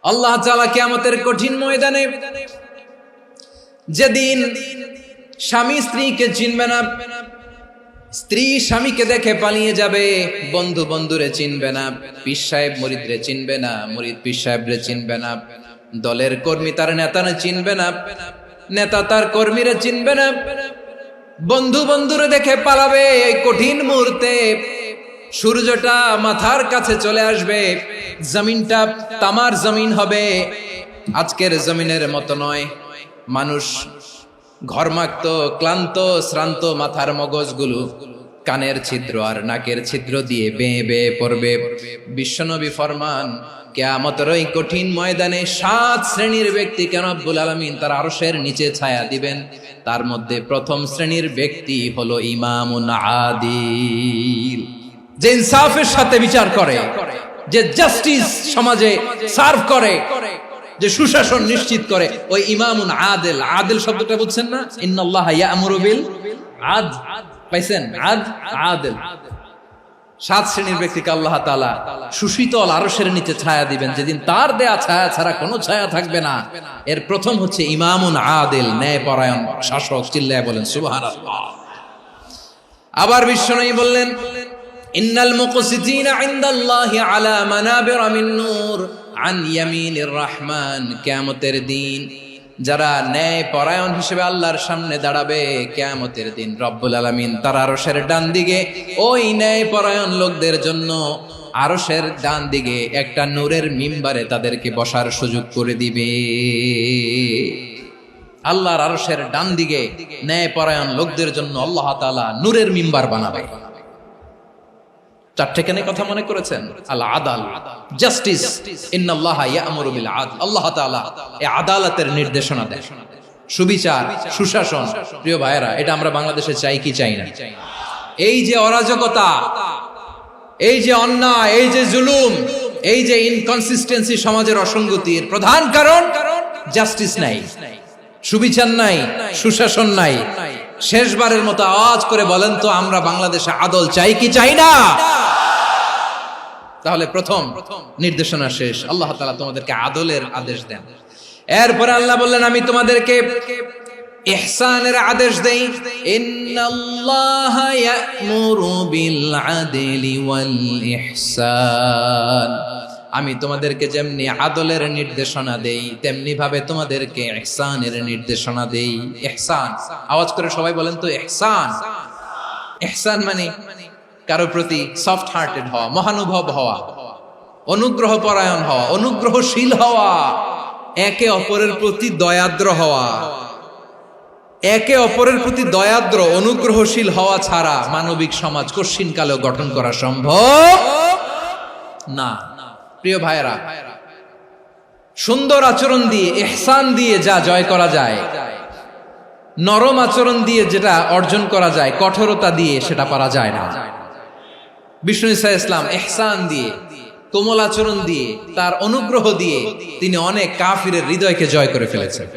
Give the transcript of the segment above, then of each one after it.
আল্লাহ তাআলা কিয়ামতের কঠিন ময়দানে যেদিন স্বামী স্ত্রীকে চিনবে না, স্ত্রী স্বামীকে দেখে পালিয়ে যাবে, বন্ধু বন্ধুরে চিনবে না, পীর সাহেব মুরিদরে চিনবে না, মুরিদ পীর সাহেবরে চিনবে না, দলের কর্মী তার নেতারে চিনবে না, নেতা তার কর্মীরে চিনবে না, বন্ধু বন্ধুরে দেখে পালাবে। এই কঠিন মুহূর্তে সূর্যটা মাথার কাছে চলে আসবে, জমিনটা তামার জমিন হবে, আজকের জমিনের মতো নয়। মানুষ ঘর্মাক্ত, ক্লান্ত, শ্রান্ত মাথার মগজগুলো কানের ছিদ্র আর নাকের ছিদ্র দিয়ে বেয়ে বেয়ে পড়বে। বিশ্বনবী ফরমান, কিয়ামতের ওই কঠিন ময়দানে 7 শ্রেণীর ব্যক্তিকে রব্বুল আলামিন তার আরশের নিচে ছায়া দিবেন। তার মধ্যে প্রথম শ্রেণীর ব্যক্তি হলো ইমামুন আদিল, যে ইনসাফের সাথে বিচার করে, যে জাস্টিস সমাজে সার্ভ করে, যে সুশাসন নিশ্চিত করে, ওই ইমামুন আদিল। আদিল শব্দটা বুঝছেন না? ইন্নাল্লাহা ইয়া'মুরু বিল আদল, পাইছেন? আদিল। 7 শ্রেণীর ব্যক্তিকে আল্লাহ তাআলা সুশীতল আরশের নিচে ছায়া দিবেন, যেদিন তার দেয়া ছায়া ছাড়া কোনো ছায়া থাকবে না। এর প্রথম হচ্ছে ইমামুন আদিল, ন্যায়পরায়ণ শাসক। চিল্লায় বলেন সুবহানাল্লাহ। আবার বিশ্বনবী বললেন, ইন্নাল মুকসিতিনা ইনদাল্লাহি আলা মানাবিরা মিন নূর আন ইয়ামিনির রহমান। কিয়ামতের দিন যারা ন্যায় পরায়ণ হিসেবে আল্লাহর সামনে দাঁড়াবে, কিয়ামতের দিন রব্বুল আলামিন তার আরশের ডান দিকে ওই ন্যায় পরায়ণ লোকদের জন্য আরশের ডান দিকে একটা নূরের মিম্বারে তাদেরকে বসার সুযোগ করে দিবে। আল্লাহর আরশের ডান দিকে ন্যায় পরায়ণ লোকদের জন্য আল্লাহ তাআলা নূরের মিম্বার বানাবে। 4টে কেন কথা মনে করেছেন? আল আদাল, জাস্টিস। ইন্নাল্লাহা ইয়া'মুরু বিল আদল। আল্লাহ তাআলা এই আদালতের নির্দেশনা দেন, সুবিচার, সুশাসন। প্রিয় ভাইয়েরা, এটা আমরা বাংলাদেশে চাই কি চাই না? এই যে অরাজকতা, এই যে অন্যায়, এই যে জুলুম, এই যে ইনকনসিস্টেন্সি সমাজের অসঙ্গতির প্রধান কারণ জাস্টিস নাই, সুবিচার নাই, সুশাসন নাই। শেষবারের মতো আওয়াজ করে বলেন তো, আমরা বাংলাদেশে আদল চাই কি চাই না? তাহলে প্রথম নির্দেশনা শেষ। আল্লাহ তাআলা তোমাদেরকে আদলের আদেশ দেন। এরপরে আল্লাহ বললেন, আমি তোমাদেরকে ইহসানের আদেশ দেই। ইন্নাল্লাহা ইয়া'মুরু বিল আদলি ওয়াল ইহসান। আমি তোমাদেরকে যেমনি আদলের নির্দেশনা দেই, তেমনি ভাবে তোমাদেরকে ইহসানের নির্দেশনা দেই। ইহসান, আওয়াজ করে সবাই বলেন তো ইহসান। ইহসান মানে কারো প্রতি সফট হার্টেড হওয়া, মহানুভব হওয়া, অনুগ্রহ পরায়ণ হওয়া, অনুগ্রহশীল হওয়া, একে অপরের প্রতি দয়াদ্র হওয়া। একে অপরের প্রতি দয়াদ্র, অনুগ্রহশীল হওয়া ছাড়া মানবিক সমাজ কশিনকালেও গঠন করা সম্ভব না। প্রিয় ভাইরা, সুন্দর আচরণ দিয়ে, ইহসান দিয়ে যা জয় করা যায়, নরম আচরণ দিয়ে যেটা অর্জন করা যায়, কঠোরতা দিয়ে সেটা পারা যায় না। বিষ্ণু ঈসা ইসলাম ইহসান দিয়ে, কোমল আচরণ দিয়ে, তার অনুগ্রহ দিয়ে তিনি অনেক কাফিরের হৃদয়কে জয় করে ফেলেছেন।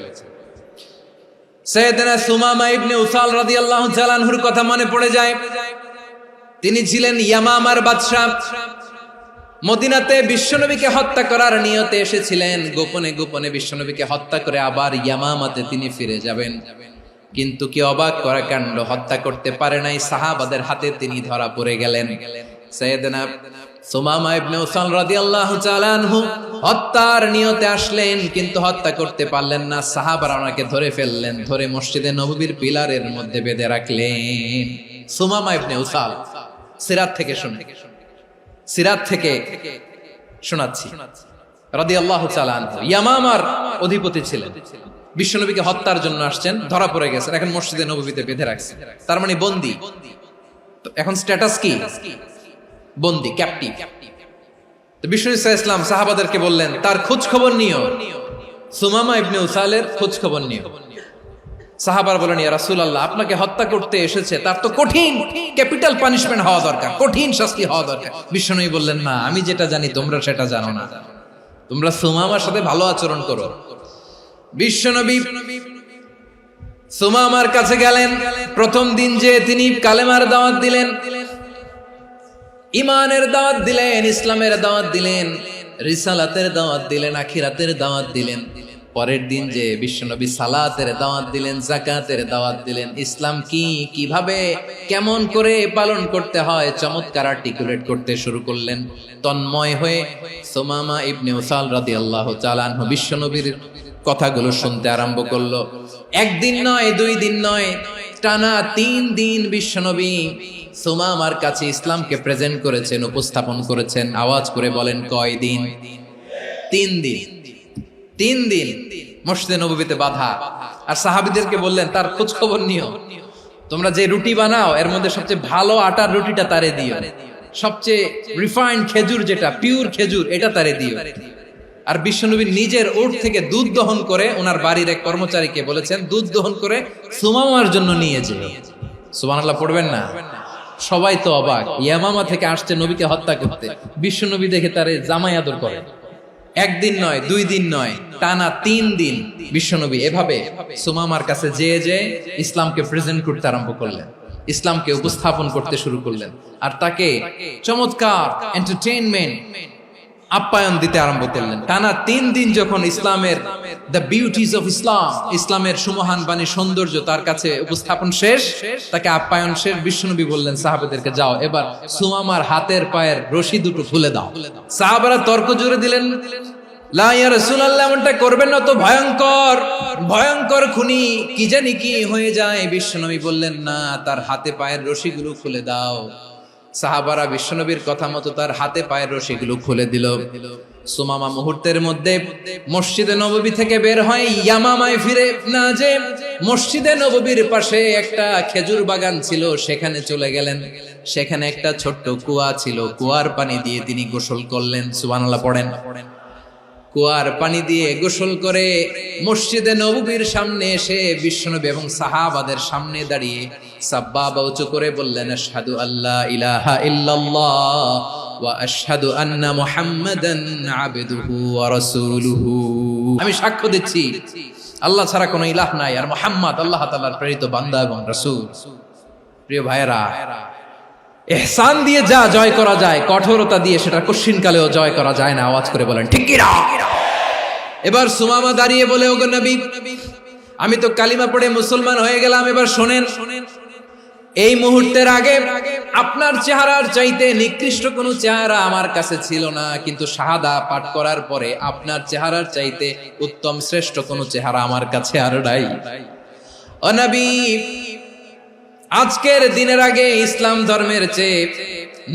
সাইয়েদনা সুমামা ইবনে উসাল রাদিয়াল্লাহু তাআলা আনহুর কথা মনে পড়ে যায়। তিনি ছিলেন ইয়ামামার বাদশা। মদিনাতে বিশ্বনবীকে হত্যা করার নিয়তে এসেছিলেন। গোপনে গোপনে বিশ্বনবীকে হত্যা করে আবার ইয়ামামাতে তিনি ফিরে যাবেন। কিন্তু কি অবাক করা কাণ্ড, হত্যা করতে পারে নাই, সাহাবাদের হাতে তিনি ধরা পড়ে গেলেন। সাইয়েদনা সুমামা ইবনে উসাল রাদিয়াল্লাহু তাআলা আনহু হত্যার নিয়তে আসলেন, কিন্তু হত্যা করতে পারলেন না। সাহাবারা ওনাকে ধরে ফেললেন, ধরে মসজিদে নববীর পিলারের মধ্যে বেঁধে রাখলেন। সুমামা ইবনে উসাল, সিরাত থেকে শুনে, সিরাত থেকে শোনাচ্ছি, রাদিয়াল্লাহু তাআলা আনহু ইয়ামামার অধিপতি ছিলেন। বিশ্বনবীকে হত্যার জন্য আসছেন, ধরা পড়ে গেছেন, এখন মসজিদে নববীতে বেঁধে রাখছেন। তার মানে বন্দী। এখন স্ট্যাটাস কি? বন্দী, ক্যাপটিভ। তো বিষ্ণু ঈসা ইসলাম সাহাবাদেরকে বললেন, তার খোঁজ খবর নিও, সুমামা ইবনে উসালের খোঁজ খবর নিও। সাহাবার বলেন, ইয়া রাসূলুল্লাহ, আপনাকে হত্যা করতে এসেছে, তার তো কঠিন ক্যাপিটাল পানিশমেন্ট হওয়া দরকার, কঠিন শাস্তি হওয়া দরকার। বিশ্বনবী বললেন, না, আমি যেটা জানি তোমরা সেটা জানো না, তোমরা সুমামার সাথে ভালো আচরণ করো। বিশ্বনবী সুমামার কাছে গেলেন। প্রথম দিন যে তিনি কালেমার দাওয়াত দিলেন, ইমানের দাওয়াত দিলেন, ইসলামের দাওয়াত দিলেন, রিসালাতের দাওয়াত দিলেন, আখিরাতের দাওয়াত দিলেন। পরের দিন যে বিশ্বনবী সালাতের দাওয়াত দিলেন, যাকাতের দাওয়াত দিলেন, ইসলাম কি, কিভাবে, কেমন করে পালন করতে হয় চমৎকার আর্টিকুলেট করতে শুরু করলেন। তন্ময় হয়ে সুমামা ইবনে উসাল রাদিয়াল্লাহু তাআলা আনহু বিশ্বনবীর কথাগুলো শুনতে আরম্ভ করলো। একদিন নয়, 2 দিন নয়, টানা 3 দিন বিশ্বনবী সুমামার কাছে ইসলামকে প্রেজেন্ট করেছেন, উপস্থাপন করেছেন। আওয়াজ করে বলেন, কয় দিন? 3 দিন। 3 দিন মসজিদে নববীতে বাধা। আর সাহাবীদেরকে বললেন, তার খোঁজ খবর নিও, তোমরা যে রুটি বানাও এর মধ্যে সবচেয়ে ভালো আটার রুটিটা তারে দিও, সবচেয়ে রিফাইন্ড খেজুর, যেটা পিওর খেজুর, এটা তারে দিও। আর বিশ্বনবী নিজের উট থেকে দুধ দহন করে ওনার বাড়ির এক কর্মচারীকে বলেছেন, দুধ দহন করে সুমামার জন্য নিয়ে যেও। সুবহানাল্লাহ পড়বেন না? সবাই তো অবাক, ইয়ামামা থেকে আসছে নবীকে হত্যা করতে, বিশ্বনবী দেখে তারে জামাই আদর করে। একদিন নয়, 2 দিন নয়, টানা 3 দিন বিশ্বনবী এভাবে সুমামার কাছে যেয়ে ইসলামকে প্রেজেন্ট করতে আরম্ভ করলেন, ইসলামকে উপস্থাপন করতে শুরু করলেন। আর তাকে চমৎকার এন্টারটেইনমেন্ট, আপ্যায়ন দিতে আরম্ভ করলেন। টানা 3 দিন যখন ইসলামের দ্য বিউটিজ অফ ইসলাম, ইসলামের সুমহান বাণী, সৌন্দর্য তার কাছে উপস্থাপন শেষ, তাকে আপ্যায়ন শেষ, বিশ্বনবী বললেন সাহাবাদেরকে, যাও এবার সুমামার হাতের পায়ের রশি দুটো খুলে দাও। সাহাবারা তর্ক জুড়ে দিলেন, লা ইয়া রাসূলুল্লাহ, এমনটা করবেন না, তো ভয়ঙ্কর ভয়ঙ্কর খুনি, কি জানি কি হয়ে যায়। বিশ্বনবী বললেন, না, তার হাতে পায়ের রশিগুলো খুলে দাও। সাহাবারা বিশ্বনবীর কথা মতো তার হাতে পায়ের রশিগুলো খুলে দিল। সুমামা মুহূর্তের মধ্যে মসজিদে নববী থেকে বের হয়, ইয়ামামায় ফিরে না যে মসজিদে নববীর পাশে একটা খেজুর বাগান ছিল, সেখানে চলে গেলেন। সেখানে একটা ছোট্ট কুয়া ছিল, কুয়ার পানি দিয়ে তিনি গোসল করলেন। সুবহানাল্লাহ পড়েন। কুয়ার পানি দিয়ে গোসল করে মসজিদে নববীর সামনে এসে বিশ্বনবী এবং সাহাবাদের সামনে দাঁড়িয়ে সাব্বাবা উঁচু করে বললেন, আশহাদু আল্লা ইলাহা ইল্লাল্লাহ ওয়া আশহাদু আন্না মুহাম্মাদান আবদুহু ওয়া রাসূলুহু। আমি সাক্ষ্য দিচ্ছি আল্লাহ ছাড়া কোনো ইলাহ নাই, আর মুহাম্মদ আল্লাহ তাআলার প্রেরিত বান্দা এবং রাসূল। প্রিয় ভাইয়েরা, ইহসান দিয়ে যা জয় করা যায়, কঠোরতা দিয়ে সেটা কঠিনকালেও জয় করা যায় না। আওয়াজ করে বলেন, ঠিক কি না? এবার সুমামা দাঁড়িয়ে বলে, ওগো নবী, আমি তো কালিমা পড়ে মুসলমান হয়ে গেলাম, এবার শোনেন, এই মুহূর্তের আগে আপনার চেহারার চাইতে নিকৃষ্ট কোনো চেহারা আমার কাছে ছিল না, কিন্তু শাহাদা পাঠ করার পরে আপনার চেহারার চাইতে উত্তম শ্রেষ্ঠ কোনো চেহারা আমার কাছে আর নাই। ও নবী, আজকের দিনের আগে ইসলাম ধর্মের চেয়ে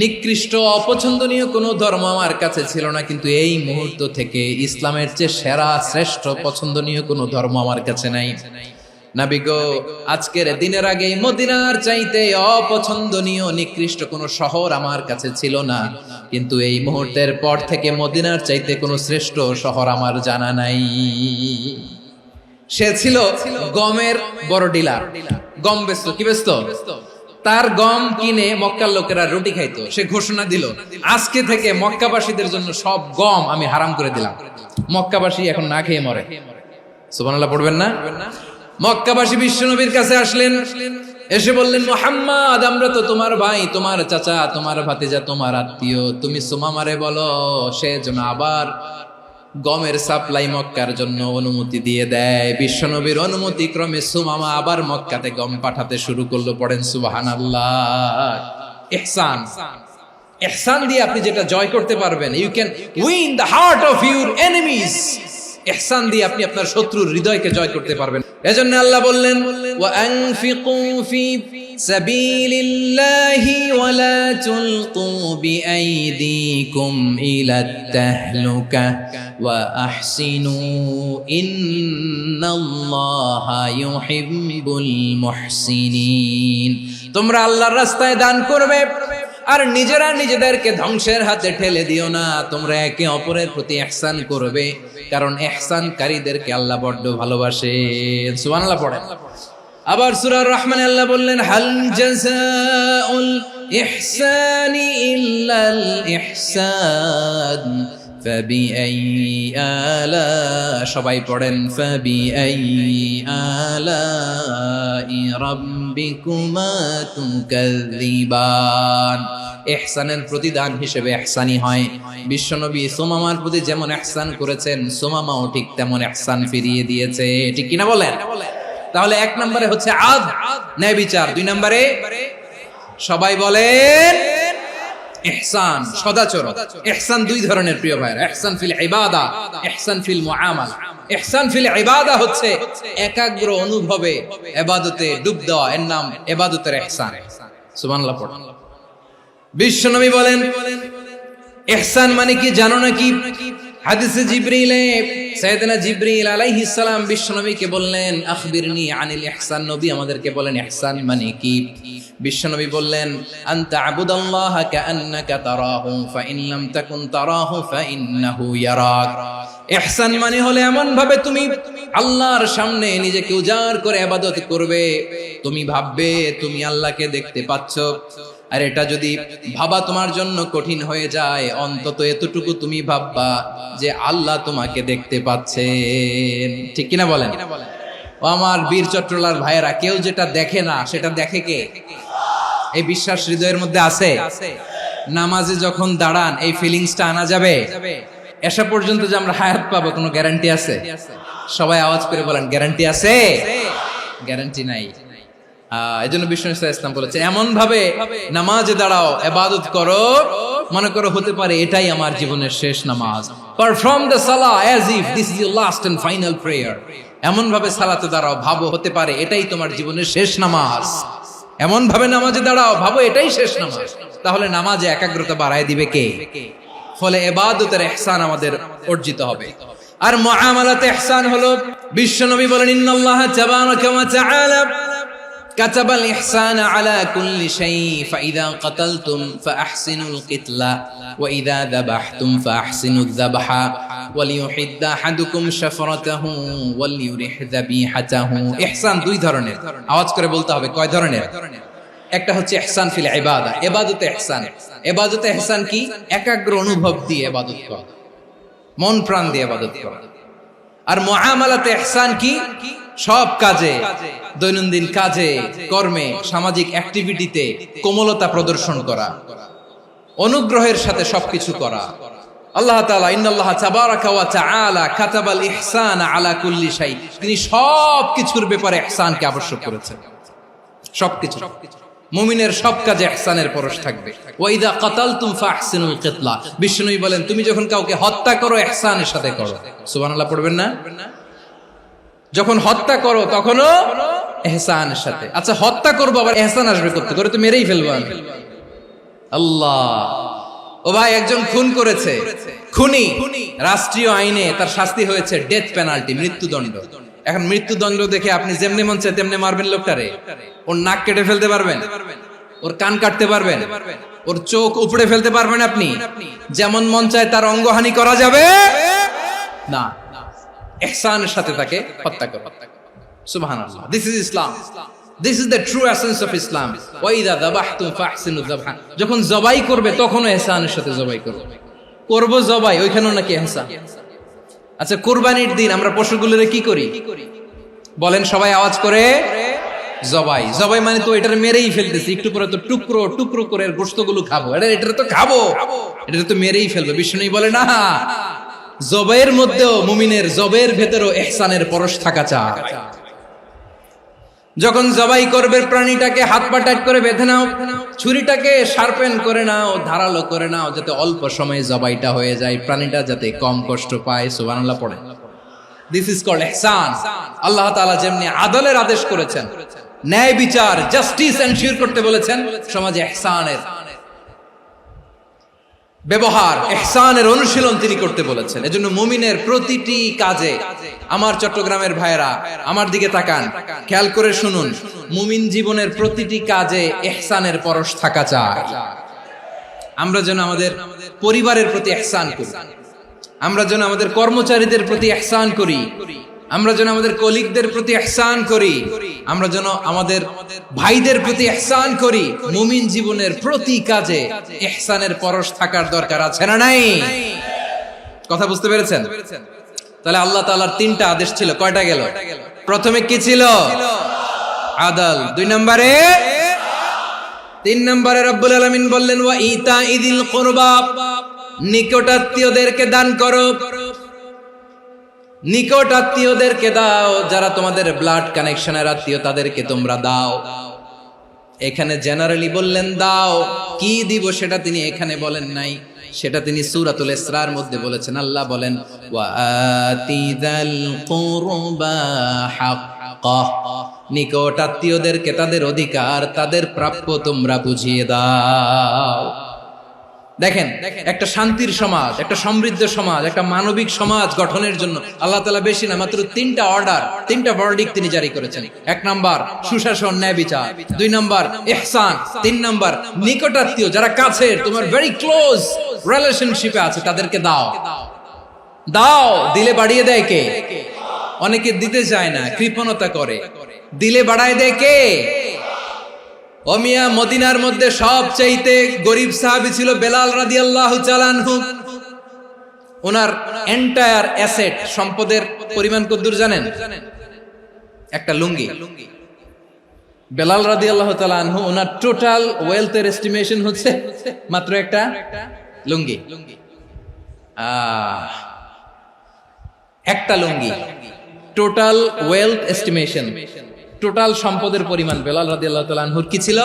নিকৃষ্ট অপছন্দনীয় কোনো ধর্ম আমার কাছে ছিল না, কিন্তু এই মুহূর্ত থেকে ইসলামের চেয়ে সেরা শ্রেষ্ঠ পছন্দনীয় কোনো ধর্ম আমার কাছে নাই। নবী গো, আজকের দিনের আগে মদিনার চাইতে অপছন্দনীয় নিকৃষ্ট কোনো শহর আমার কাছে ছিল না, কিন্তু এই মুহূর্তের পর থেকে মদিনার চাইতে কোনো শ্রেষ্ঠ শহর আমার জানা নাই। সে ছিল গমের বড় ডিলার, গম বেচত। কি বেচত? তার গম কিনে মক্কার লোকেরা রুটি খাইতো। সে ঘোষণা দিল, আজকে থেকে মক্কাবাসীদের জন্য সব গম আমি হারাম করে দিলাম, মক্কাবাসী এখন না খেয়ে মরে। সুবহানাল্লাহ পড়বেন না? মক্কাবাসী বিশ্বনবীর কাছে আসলেন, এসে বললেন, মুহাম্মদ, আমরা তো তোমার ভাই, তোমার চাচা, তোমার ভাতিজা, তোমার আত্মীয়, তুমি সুমামারে বলো সে যেন আবার গমের সাপ্লাই মক্কার জন্য অনুমতি দিয়ে দেয়। বিশ্বনবীর অনুমতি ক্রমে সুমামা আবার মক্কাতে গম পাঠাতে শুরু করলো। পড়েন সুবহানাল্লাহ। ইহসান, ইহসান দিয়ে আপনি যেটা জয় করতে পারবেন, you can win the heart of your enemies. ইহসান দিয়ে আপনি আপনার শত্রুর হৃদয়কে জয় করতে পারবেন। এজন্য আল্লাহ বললেন, ওয়া আনফিকু ফি সাবিলিল্লাহি ওয়া লা তুলকু বিআইদিকুম ইলাত তাহলুকা ওয়া আহসিনু ইন্নাল্লাহা ইউহিব্বুল মুহসিনিন। তোমরা আল্লাহর রাস্তায় দান করবে আর নিজেরা নিজেদেরকে ধ্বংসের হাতে ঠেলে দিও না। তোমরা একে অপরের প্রতি ইহসান করবে, কারণ ইহসানকারীদেরকে আল্লাহ বড্ড ভালোবাসেন। সুবহানাল্লাহ পড়েন। আবার সূরা রহমানে আল্লাহ বললেন, হাল জাযাউল ইহসানি ইল্লাল ইহসান ফাবিআইয়ি আলা, সবাই পড়েন, ফাবিআইয়ি আলাই রাব্বিকুমা তুকাযযিবান। ইহসানের প্রতিদান হিসেবে ইহসানি হয়। বিশ্বনবী সুমামার প্রতি যেমন ইহসান করেছেন, সুমামাও ঠিক তেমন ইহসান ফিরিয়ে দিয়েছে। ঠিক কিনা বলেন? তাহলে এক নম্বরে হচ্ছে আদ, ন্যায় বিচার। দুই নম্বরে সবাই বলেন ইহসান, সদাচরণ। ইহসান দুই ধরনের প্রিয় ভাইরা, ইহসান ফিল ইবাদা, ইহসান ফিল মুআমালা। ইহসান ফিল ইবাদা হচ্ছে একাগ্র অনুভবে ইবাদতে ডুব দেওয়া, এর নাম ইবাদতের ইহসান। সুবহানাল্লাহ পড়ুন। বিশ্বনবী বলেন ইহসান মানে কি জানো নাকি? হাদিসে জিবরিলে সাইয়েদনা জিবরিল আলাইহিস সালাম বিশ্বনবীকে বললেন আখবিরনি আনিল ইহসান। নবী আমাদেরকে বলেন ইহসান মানে কি? বিশ্বনবী বললেন আনতা আবুদাল্লাহা কাআন্নাকা তারাহু ফাইন লাম তাকুন তারাহু ফাইন্নাহু ইয়ারাক। ইহসান মানে হলো এমন ভাবে তুমি আল্লাহর সামনে নিজেকে উজাড় করে ইবাদত করবে, তুমি ভাববে তুমি আল্লাহকে দেখতে পাচ্ছ। আর এটা যদি ভাবা তোমার জন্য কঠিন হয়ে যায়, অন্তত এতটুকু তুমি ভাববা যে আল্লাহ তোমাকে দেখতে পাচ্ছেন। ঠিক কিনা বলেন? ও আমার বীর চট্টলার ভাইয়েরা, কেউ যেটা দেখে না সেটা দেখে কে? এই বিশ্বাস হৃদয়ের মধ্যে আছে? নামাজে যখন দাঁড়ান এই ফিলিংসটা আনা যাবে? এসা পর্যন্ত যে আমরা হায়াত পাবো কোনো গ্যারান্টি আছে? সবাই আওয়াজ করে বলেন গ্যারান্টি আছে? গ্যারান্টি নাই। এজন্য বিষ্ণু ইসলাম বলেছে এমন ভাবে নামাজে দাঁড়াও, ইবাদত করো, মনে করো হতে পারে এটাই আমার জীবনের শেষ নামাজ। পারফর্ম দ্য সালাহ as if this is your last and final prayer. এমন ভাবে সালাতে দাঁড়াও, ভাবো হতে পারে এটাই তোমার জীবনের শেষ নামাজ। এমন ভাবে নামাজে দাঁড়াও, ভাবো এটাই শেষ নামাজ। তাহলে নামাজে একাগ্রতা বাড়ায় দিবে কে? ফলে ইবাদতের ইহসান আমাদের অর্জিত হবে। আর মুআমালাতে ইহসান হলো, বিশ্বনবী বলেন ইন্নাল্লাহা তাবারাকা ওয়া তাআলা কাতাবাল ইহসানা আলা কুল্লি শাই ফাইযা কাতালতুম ফাআহসিনুল কিতলা ওয়া ইযা যাবাহতুম ফাআহসিনুয যাবহা ওয়ালিয়ুহিদ্দা আহাদুকুম শাফরাতাহু ওয়ালিয়ুরিহ যাবিহাতাহু। ইহসান দুই ধরনের, আওয়াজ করে বলতে হবে কয় ধরনের? একটা হচ্ছে ইহসান ফিল ইবাদা, ইবাদতে ইহসান। ইবাদতে ইহসান কি? একাগ্র অনুভব দিয়ে ইবাদত করা, মন প্রাণ দিয়ে ইবাদত করা। আর মুআমালাতে ইহসান কি? সব কাজে, দৈনন্দিন কাজে, কর্মে, সামাজিক অ্যাক্টিভিটিতে কোমলতা প্রদর্শন করা, অনুগ্রহের সাথে সবকিছু করা। আল্লাহ তাআলা ইন্নাল্লাহা তাবারাকা ওয়া তাআলা কাতাবাল ইহসানা আলা কুল্লি শাই, তিনি সবকিছুর ব্যাপারে ইহসানকে আবশ্যক করেছেন। সবকিছু, মুমিনের সব কাজে ইহসানের পরশ থাকবে। ওয়া ইযা কাতালতুম ফাহসিনুল কিতলা, বিষ্ণুই বলেন তুমি যখন কাউকে হত্যা করো ইহসানের সাথে করো। সুবহানাল্লাহ পড়বেন না? যখন হত্যা করো তখনও ইহসানের সাথে। আচ্ছা হত্যা করবো আবার ইহসান আসবে করতে করে তো মেরেই ফেলবো আমি। আল্লাহ, ও ভাই একজন খুন করেছে, খুনি, রাষ্ট্রীয় আইনে তার শাস্তি হয়েছে ডেথ পেনাল্টি, মৃত্যুদণ্ড। এখন মৃত্যুদণ্ড দেখে আপনি যেমনি মন চায় তেমনি মারবেন লোকটারে? ওর নাক কেটে ফেলতে পারবেন? ওর কান কাটতে পারবেন? ওর চোখ উপড়ে ফেলতে পারবেন আপনি? যেমন মন চায় তার অঙ্গহানি করা যাবে না। ইহসানের সাথে তাকে হত্যা করো। সুবহানাল্লাহ, this is Islam, this is the true essence of Islam. ওয়া ইযা যাবাহতুম ফাহসিনুয যাবহা, যখন জবাই করবে তখনও ইহসানের সাথে জবাই করো। করব জবাই, ওইখানেও নাকি ইহসান। আচ্ছা কুরবানির দিন আমরা পশুগুলোরে কি করি বলেন সবাই আওয়াজ করে? জবাই। জবাই মানে তো এটারে মেরেই ফেলতেছি, একটু পরে তো টুকরো টুকরো করে গোশতগুলো খাবো, এটা তো খাবো, এটা তো মেরেই ফেলবো। বিষ্ণু বলে না, জবাইয়ের মধ্যেও মুমিনের জবাইয়ের ভেতরেও ইহসানের পরশ থাকা চাই। যখন জবাই করবে প্রাণীটাকে হাত পা টাইট করে বেঁধে নাও, ছুরিটাকে শার্পেন করে নাও, ধারালো করে নাও, যাতে অল্প সময়ে জবাইটা হয়ে যায়, প্রাণীটা যাতে কম কষ্ট পায়। সুবহানাল্লাহ পড়ে। দিস ইজ কল্ড ইহসান। আল্লাহ তাআলা যেমনি আদলের আদেশ করেছেন, ন্যায় বিচার, জাস্টিস এনশিওর করতে বলেছেন, সমাজে ইহসানের ব্যবহার, ইহসানের অনুশীলন তিনি করতে বলেছেন। এজন্য মুমিনের প্রতিটি কাজে, আমার চট্টগ্রামের ভাইয়েরা আমার দিকে তাকান, খেয়াল করে শুনুন, মুমিন জীবনের প্রতিটি কাজে ইহসানের পরশ থাকা চাই। আমরা যেন আমাদের পরিবারের প্রতি ইহসান করি, আমরা যেন আমাদের কর্মচারীদের প্রতি ইহসান করি, আমরা যেন আমাদের কলিগদের প্রতি ইহসান করি, আমরা যেন আমাদের ভাইদের প্রতি ইহসান করি। মুমিন জীবনের প্রতি কাজে ইহসানের পরশ থাকার দরকার আছে না নাই? কথা বুঝতে পেরেছেন? তাহলে আল্লাহ তাআলার তিনটা আদেশ ছিল, কয়টা গেল? প্রথমে কি ছিল? আদল। দুই নম্বরে তিন নম্বরে রব্বুল আলামিন বললেন ওয়া ইতাইদিল কুরবা, নিকটাত্মীয়দেরকে দান করো, নিকট আত্মীয়দেরকে দাও, যারা তোমাদের ব্লাড কানেকশনের আত্মীয় তাদেরকে তোমরা দাও। এখানে জেনারেলি বললেন দাও, কি দিব সেটা তিনি এখানে বলেন নাই, সেটা তিনি সূরাতুল ইসরার মধ্যে বলেছেন। আল্লাহ বলেন ওয়া আতিযাল কুরবা হাক্কাহ, নিকট আত্মীয়দেরকে তাদের অধিকার, তাদের প্রাপ্য তোমরা বুঝিয়ে দাও। দেখেন, একটা শান্তির সমাজ, একটা সমৃদ্ধ সমাজ, একটা মানবিক সমাজ গঠনের জন্য আল্লাহ তাআলা বেশি না, মাত্র তিনটা অর্ডার, তিনটা ভার্ডিক্ট তিনি জারি করেছেন। এক নাম্বার সুশাসন, ন্যায় বিচার। দুই নাম্বার ইহসান। তিন নাম্বার নিকটাত্মীয়, যারা কাছের, তোমার ভেরি ক্লোজ রিলেশনশিপে আছে, তাদেরকে দাও। দাও, দিলে বাড়িয়ে দেয় কে? অনেকে দিতে চায় না, কৃপণতা করে। দিলে বাড়ায় দেয় কে? ও মিয়া, মদিনার মধ্যে সবচাইতে গরিব সাহাবী ছিল বেলাল রাদিয়াল্লাহু তাআলা আনহু। ওনার এন্টায়ার অ্যাসেট, সম্পদের পরিমাণ কতদূর জানেন? একটা লুঙ্গি। বেলাল রাদিয়াল্লাহু তাআলা আনহু, ওনার টোটাল ওয়েলথের এস্টিমেশন হচ্ছে মাত্র একটা লুঙ্গি। একটা লুঙ্গি, টোটাল ওয়েলথ এস্টিমেশন, টোটাল সম্পদের পরিমাণ বেলাল রাদিয়াল্লাহু তাআলা আনহুর কি ছিল?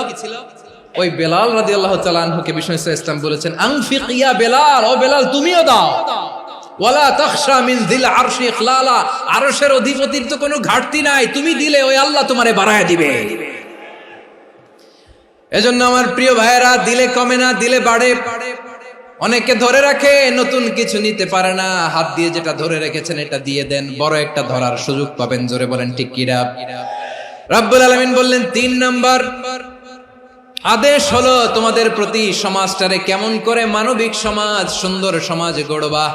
ওই বেলাল রাদিয়াল্লাহু তাআলা আনহুকে বিষ্ণু ইসলাম বলেছেন আনফিক ইয়া বেলাল, ও বেলাল তুমিও দাও। ওয়ালা তাখশা মিন যিল আরশি ইখলালা, আরশের অধিপতির তো কোনো ঘাটতি নাই, তুমি দিলে ওই আল্লাহ তোমারে বাড়ায় দিবে। এজন্য আমার প্রিয় ভাইয়েরা, দিলে কমে না, দিলে বাড়ে। অনেকে ধরে রাখে, নতুন কিছু নিতে পারে না, হাত দিয়ে যেটা ধরে রেখেছেন এটা দিয়ে দেন, বড় একটা ধরার সুযোগ পাবেন। জোরে বলেন ঠিক কিনা? রব্বুল আলামিন বললেন তিন নাম্বার আদেশ হলো তোমাদের প্রতি, সমাজটারে কেমন করে মানবিক সমাজ, সুন্দর সমাজ গড়বা।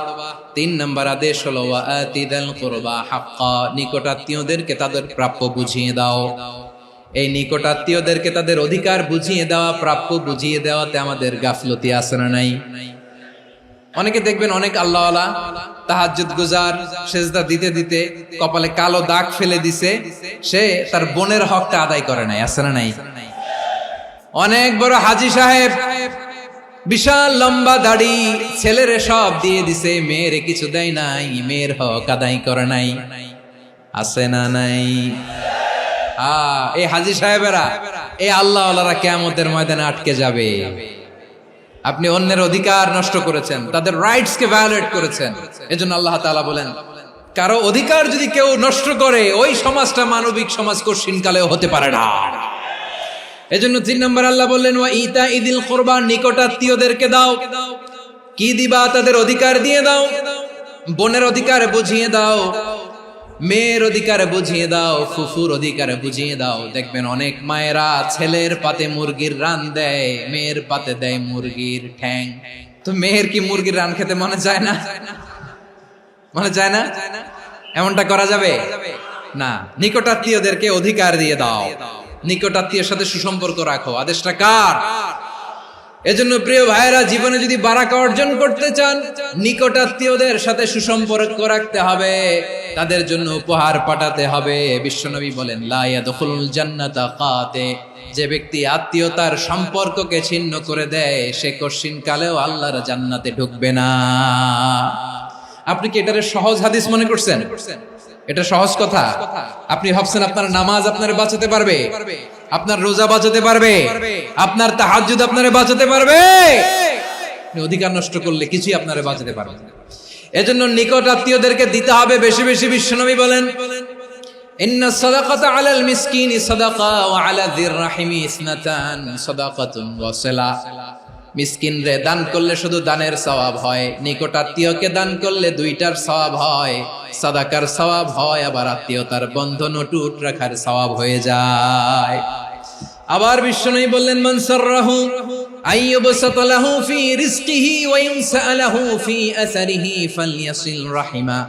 তিন নাম্বার আদেশ হলো ওয়া আতিযাল কুরবা হাক্কা, নিকটাত্মীয়দেরকে তাদের প্রাপ্য বুঝিয়ে দাও। এই নিকটাত্মীয়দেরকে তাদের অধিকার বুঝিয়ে দেওয়া, প্রাপ্য বুঝিয়ে দেওয়াতে আমাদের গাফলতি আছে না নাই? অনেকে দেখবেন অনেক আল্লাহওয়ালা, তাহাজ্জুদ গুজার, সেজদা দিতে দিতে কপালে কালো দাগ ফেলে দিছে, সে তার বোনের হকটা আদায় করে নাই, আছে না নাই? অনেক বড় হাজী সাহেব, বিশাল লম্বা দাড়ি, ছেলেরে সব দিয়ে দিছে, মেয়েরে কিছু দেয় নাই, মেয়ের হক আদায় করে নাই, আছে না নাই? এই হাজী সাহেবেরা, এই আল্লাহওয়ালারা কিয়ামতের ময়দানে আটকে যাবে। আপনি অন্যের অধিকার নষ্ট করেছেন, তাদের রাইটস কে ভায়োলেট করেছেন। এজন্য আল্লাহ তাআলা বলেন, কারো অধিকার যদি কেউ নষ্ট করে, ওই সমাজটা মানবিক সমাজ কঠিনকালেও হতে পারে না। এজন্য তিন নম্বর আল্লাহ বললেন ওয়া ইতাইদিল কুরবা, নিকটাত্মীয়দেরকে দাও। কি দিবা? তাদের অধিকার দিয়ে দাও। বোনের অধিকার বুঝিয়ে দাও, মেয়ের অধিকার বুঝিয়ে দাও, ফুফুর অধিকার বুঝিয়ে দাও। দেখবেন অনেক মায়েরা ছেলের পাতে মুরগির রান দেয়, মেয়ের পাতে দেয় মুরগির ঠ্যাং। তো মেয়ের কি মুরগির রান খেতে মনে চায় না? মনে চায় না? এমনটা করা যাবে না। নিকটাত্মীয়দেরকে অধিকার দিয়ে দাও, নিকটাত্মীয়ের সাথে সুসম্পর্ক রাখো। আদেশটা কার? এজন্য প্রিয় ভাইয়েরা, জীবনে যদি বারাকা অর্জন করতে চান, নিকটাত্মীয়দের সাথে সুসম্পর্ক রাখতে হবে, তাদের জন্য উপহার পাঠাতে হবে। বিশ্বনবী বলেন লা ইয়াদখুলুল জান্নাতা কাতে, যে ব্যক্তি আত্মীয়তার সম্পর্ককে ছিন্ন করে দেয়, সে কঠিন কালেও আল্লাহর জান্নাতে ঢুকবে না। আপনি কি এটারে সহজ হাদিস মনে করছেন? এটা সহজ কথা? আপনি ভাবছেন আপনার নামাজ আপনারে বাঁচাতে পারবে, আপনার রোজা বাঁচাতে পারবে, আপনার তাহাজ্জুদ আপনারে বাঁচাতে পারবে? অধিকার নষ্ট করলে কিছুই আপনারে বাঁচাতে পারবে না। এজন্য নিকট আত্মীয়দেরকে দিতে হবে বেশি বেশি। বিশ্বনবী বলেন ইন্না সাদাকাতা আলাল মিসকিনি সাদাকা ওয়া আলা যির রাহিমি ইসনাতান সাদাকাতুন ওয়া সিলা। মিসকিনরে দান করলে শুধু দানের সওয়াব হয়, নিকট আত্মীয়কে দান করলে দুইটার সওয়াব হয়, সাদাকার সওয়াব হয়, আবার আত্মীয়তার বন্ধন অটুট রাখার সওয়াব হয়ে যায়। আবার বিশ্বনবী বললেন মান সাররাহু আইয়ুবসাতা লাহু ফি রিজকিহি ওয়া ইনসালাহু ফি আসারিহি ফালইয়াসিল রাহিমা।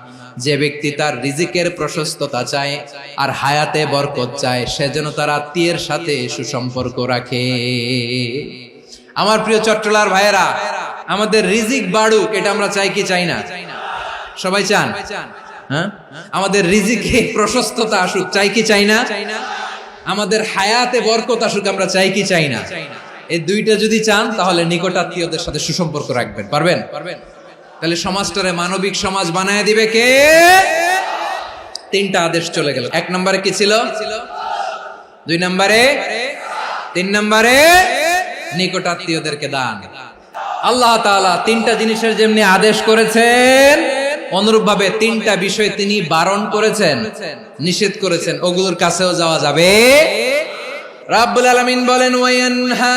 যে ব্যক্তি তার রিজিকের প্রশস্ততা চায় আর হায়াতে বরকত চায়, সে যেন তার আত্মীয়ের সাথে সুসম্পর্ক রাখে। আমার প্রিয় চট্টলার ভাইয়েরা, আমাদের রিজিক বাড়ুক, এটা আমরা চাই কি চাই না? সবাই চান? হ্যাঁ, আমাদের রিজিকে প্রশস্ততা আসুক, চাই কি চাই না? আমাদের হায়াতে বরকত আসুক, আমরা চাই কি চাই না? এই দুইটা যদি চান তাহলে নিকটাত্মীয়দের সাথে সুসম্পর্ক রাখবেন। পারবেন? তাহলে সমাজটারে মানবিক সমাজ বানায় দিবে কে? তিনটা আদেশ চলে গেল। 1 নম্বরে কি ছিল? 2 নম্বরে, 3 নম্বরে নিকটাত্মীয়দেরকে দান। আল্লাহ তাআলা তিনটা জিনিসের যেমনি আদেশ করেছেন, অনুরূপভাবে তিনটা বিষয় তিনি বারণ করেছেন, নিষেধ করেছেন। ওগুলোর কাছেও যাওয়া যাবে। রাব্বুল আলামিন বলেন, ওয়ায়ানহা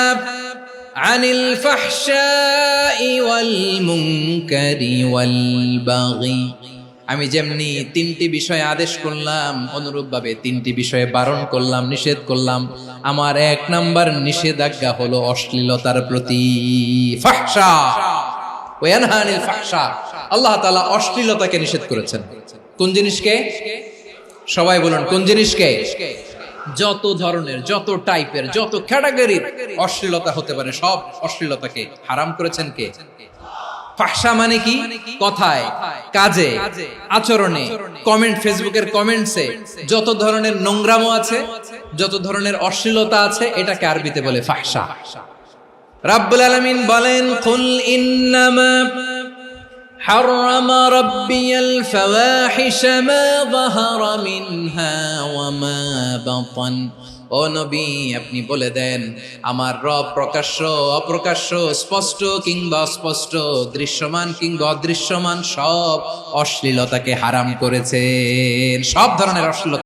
আনিল ফাহশাই ওয়াল মুনকারি ওয়াল বাগি। আমি যেমনি তিনটি বিষয়ে আদেশ করলাম, অনুরূপভাবে তিনটি বিষয়ে বারণ করলাম, নিষেধ করলাম। আমার 1 নাম্বার নিষেধাজ্ঞা হলো অশ্লীলতার প্রতি। ফাহশা, ওয়ায়ানহা আনিল ফাহশা, আল্লাহ তাআলা অশ্লীলতাকে নিষেধ করেছেন। কোন জিনিসকে? সবাই বলুন, কোন জিনিসকে? যত ধরনের, যত টাইপের, যত ক্যাটাগরির অশ্লীলতা হতে পারে সব অশ্লীলতাকে হারাম করেছেন কে? ফাহশা মানে কি? কথায়, কাজে, আচরণে, কমেন্ট, ফেসবুকের কমেন্টসে যত ধরনের নোংরামো আছে, যত ধরনের অশ্লীলতা আছে, এটাকে আরবিতে বলে ফাহশা। রাব্বুল আলামিন বলেন, কুল ইন্নামা حرم ربي الفواحش ما ظهر منها وما بطن। ও নবী, আপনি বলে দেন, আমার রব প্রকাশ্য, অপ্রকাশ্য, স্পষ্ট কিংবা অস্পষ্ট, দৃশ্যমান কিংবা অদৃশ্যমান সব অশ্লীলতাকে হারাম করেছেন। সব ধরনের অশ্লীলতা